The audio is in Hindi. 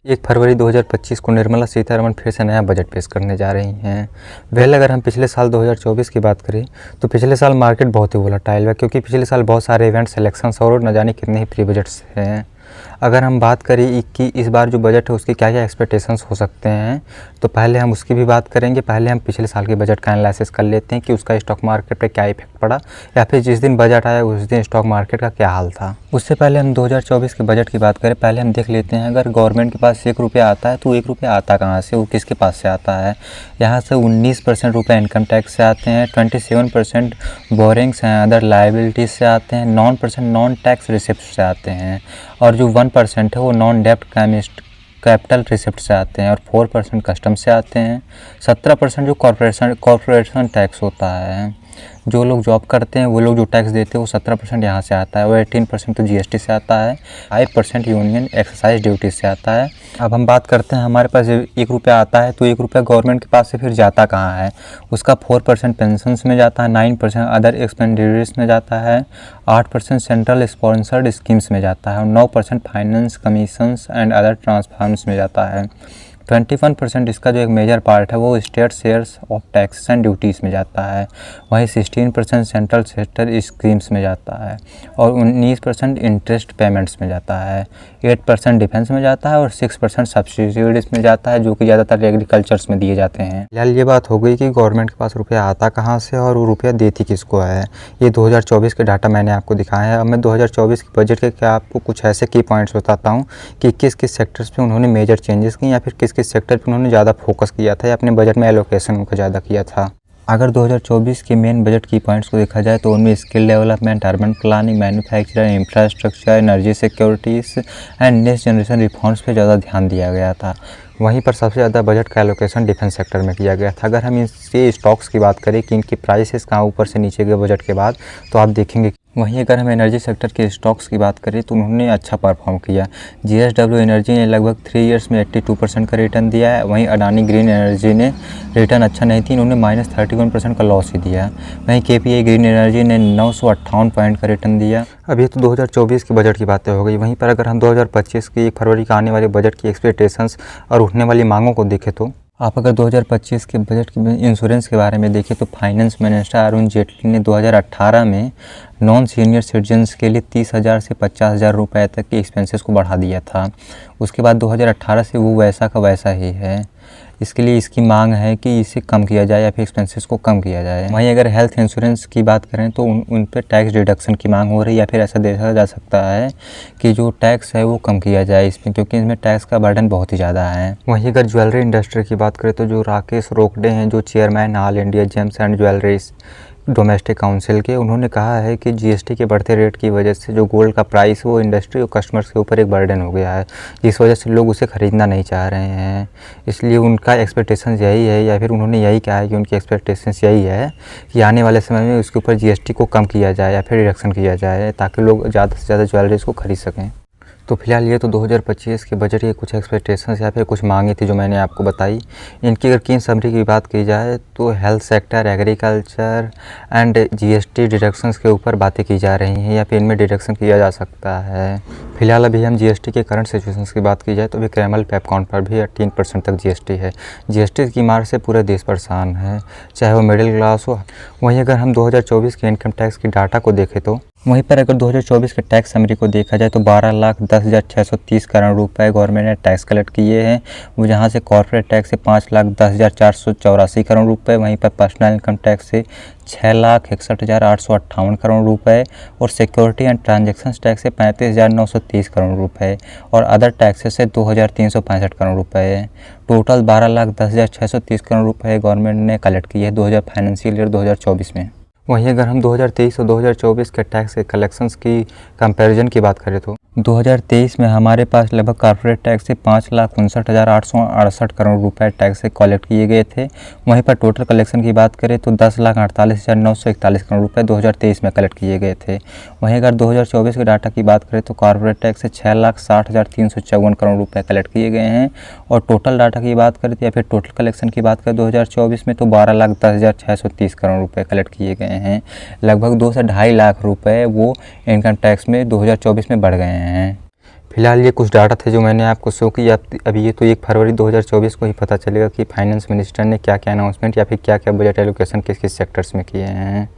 1 फरवरी 2025 को निर्मला सीतारमण फिर से नया बजट पेश करने जा रही हैं। अगर हम पिछले साल 2024 की बात करें तो पिछले साल मार्केट बहुत ही वोलेटाइल है, क्योंकि पिछले साल बहुत सारे इवेंट्स, इलेक्शंस और न जाने कितने ही प्री बजट्स हैं। अगर हम बात करें कि इस बार जो बजट है उसके क्या क्या एक्सपेक्टेशंस हो सकते हैं, तो पहले हम उसकी भी बात करेंगे। पहले हम पिछले साल के बजट का एनालिसिस कर लेते हैं कि उसका स्टॉक मार्केट पे क्या इफेक्ट पड़ा, या फिर जिस दिन बजट आया उस दिन स्टॉक मार्केट का क्या हाल था। उससे पहले हम 2024 के बजट की बात करें, पहले हम देख लेते हैं अगर गवर्नमेंट के पास 1 रुपया आता है तो 1 रुपया आता कहाँ से, वो किसके पास से आता है। यहाँ से 19% रुपये इनकम टैक्स से आते हैं, 27% बोरिंग्स हैं, अदर लाइबिलिटीज से आते हैं, 9% नॉन टैक्स रिसिप्ट से आते हैं, और जो 1% है वो नॉन डेप्ट कैपिटल रिसिप्ट से आते हैं, और 4% कस्टम से आते हैं। 17% जो कॉर्पोरेशन टैक्स होता है, जो लोग जॉब करते हैं वो लोग जो टैक्स देते हैं वो 17% यहाँ से आता है, और 18% तो जीएसटी से आता है, 5% यूनियन एक्सरसाइज ड्यूटी से आता है। अब हम बात करते हैं हमारे पास 1 रुपया आता है तो 1 रुपया गवर्नमेंट के पास से फिर जाता कहाँ है। उसका 4% पेंशन्स में जाता है, 9% अदर एक्सपेंडिचर्स में जाता है, 8% सेंट्रल स्पॉन्सर्ड स्कीम्स में जाता है, और 9% फाइनेंस कमीशंस एंड अदर ट्रांसफर्म्स में जाता है। 21% इसका जो एक मेजर पार्ट है वो state shares of taxes and duties में जाता है। वहीं 16% सेंट्रल सेक्टर स्कीम्स में जाता है, और 19% इंटरेस्ट पेमेंट्स में जाता है, 8% डिफेंस में जाता है, और 6% सब्सिडीज में जाता है, जो कि ज़्यादातर एग्रीकल्चर्स में दिए जाते हैं। फिलहाल ये बात हो गई कि गवर्नमेंट के पास रुपया आता कहाँ से और वो रुपया देती किसको है। ये 2024 के डाटा मैंने आपको दिखाया है। अब मैं 2024 के बजट के क्या आपको कुछ ऐसे की पॉइंट्स बताता हूँ कि किस किस सेक्टर्स पे उन्होंने मेजर चेंजेस किए, या फिर किस सेक्टर पे उन्होंने ज़्यादा फोकस किया था, या अपने बजट में एलोकेशन उनका ज़्यादा किया था। अगर 2024 के मेन बजट की पॉइंट्स को देखा जाए तो उनमें skill development, urban planning, manufacturing, infrastructure, energy securities and next generation reforms पे ज़्यादा ध्यान दिया गया था। वहीं पर सबसे ज़्यादा बजट का एलोकेशन डिफेंस सेक्टर में किया गया था। अगर हम इसके स्टॉक्स की बात करें कि इनकी प्राइसेस कहाँ ऊपर से नीचे गए बजट के बाद, तो आप देखेंगे। वहीं अगर हम एनर्जी सेक्टर के स्टॉक्स की बात करें तो उन्होंने अच्छा परफॉर्म किया। JSW एनर्जी ने लगभग 3 इयर्स में 82% का रिटर्न दिया है। वहीं अडानी ग्रीन एनर्जी ने रिटर्न अच्छा नहीं थी, इन्होंने -31% का लॉस ही दिया। वहीं KPI ग्रीन एनर्जी ने 958 पॉइंट का रिटर्न दिया। अभी तो 2024 के बजट की बातें हो गई। वहीं पर अगर हम 2025 के 1 फरवरी का आने वाले बजट की एक्सपेक्टेशंस और उठने वाली मांगों को देखें तो आप अगर 2025 के बजट की इंश्योरेंस के बारे में देखें तो फाइनेंस मिनिस्टर अरुण जेटली ने 2018 में नॉन सीनियर सिटीजन्स के लिए 30,000 से 50,000 रुपये तक के एक्सपेंसेस को बढ़ा दिया था। उसके बाद 2018 से वो वैसा का वैसा ही है। इसके लिए इसकी मांग है कि इसे कम किया जाए या फिर एक्सपेंसेस को कम किया जाए। वहीं अगर हेल्थ इंश्योरेंस की बात करें तो उन पर टैक्स डिडक्शन की मांग हो रही है, या फिर ऐसा देखा जा सकता है कि जो टैक्स है वो कम किया जाए इसमें, क्योंकि इसमें टैक्स का बर्डन बहुत ही ज़्यादा है। वहीं अगर ज्वेलरी इंडस्ट्री की बात करें तो जो राकेश रोकड़े हैं, जो chairman all India James and jewelleries domestic council के, उन्होंने कहा है कि जीएसटी के बढ़ते रेट की वजह से जो गोल्ड का प्राइस वो इंडस्ट्री और कस्टमर्स के ऊपर एक बर्डन हो गया है, जिस वजह से लोग उसे ख़रीदना नहीं चाह रहे हैं। इसलिए उनका एक्सपेक्टेशंस यही है, या फिर उन्होंने यही कहा है कि उनकी एक्सपेक्टेशंस यही है कि आने वाले समय में उसके ऊपर जीएसटी को कम किया जाए या फिर रिडक्शन किया जाए, ताकि लोग ज़्यादा से ज़्यादा ज्वेलरीज को खरीद सकें। तो फिलहाल ये तो 2025 के बजट के कुछ एक्सपेक्टेशंस या फिर कुछ मांगे थी जो मैंने आपको बताई। इनकी अगर की समरी की बात की जाए तो health sector, agriculture and GST deductions के ऊपर बातें की जा रही हैं, या फिर इनमें डिडक्शन किया जा सकता है। फिलहाल अभी हम जीएसटी के करंट सिचुएशंस की बात की जाए तो अभी कैमल पेपकॉर्न पर भी 18% तक जीएसटी है। जीएसटी की मार से पूरा देश परेशान है, चाहे वो मिडिल क्लास हो। वहीं अगर हम 2024 के इनकम टैक्स की डाटा को देखें तो वहीं पर अगर 2024 के टैक्स समरी को देखा जाए तो 12,10,630 करोड़ रुपए गवर्नमेंट ने टैक्स कलेक्ट किए हैं, वो जहां से कॉर्पोरेट टैक्स से 5,10,484 करोड़ रुपए, वहीं पर पर्सनल इनकम टैक्स से 6,61,858 करोड़ रुपए, और सिक्योरिटी एंड ट्रांजैक्शन टैक्स से 35,930 करोड़ रुपए, और अदर टैक्सेस से 2,365 करोड़ रुपए। टोटल 12,10,630 करोड़ रुपए गवर्नमेंट ने कलेक्ट किए हैं फाइनेंशियल ईयर 2024 में। वहीं अगर हम 2023 और 2024 के टैक्स के कलेक्शंस की कंपैरिजन की बात करें तो 2023 में हमारे पास लगभग कॉर्पोरेट टैक्स से 5,59,868 करोड़ रुपए टैक्स से कलेक्ट किए गए थे। वहीं पर टोटल कलेक्शन की बात करें तो 10,48,941 करोड़ रुपए 2023 में कलेक्ट किए गए थे। वहीं अगर 2024 के डाटा की बात करें तो कॉर्पोरेट टैक्स से 6,60,354 करोड़ रुपए कलेक्ट किए गए हैं, और टोटल डाटा की बात करें या फिर टोटल कलेक्शन की बात करें 2024 में तो 12,10,630 करोड़ रुपए कलेक्ट किए गए हैं। लगभग 2 से 2.5 लाख रुपए वो इनकम टैक्स में 2024 में बढ़ गए हैं। फिलहाल ये कुछ डाटा थे जो मैंने आपको शो किया। अभी ये तो 1 फरवरी 2024 को ही पता चलेगा कि फाइनेंस मिनिस्टर ने क्या क्या अनाउंसमेंट या फिर क्या क्या बजट एलोकेशन किस किस सेक्टर्स में किए हैं।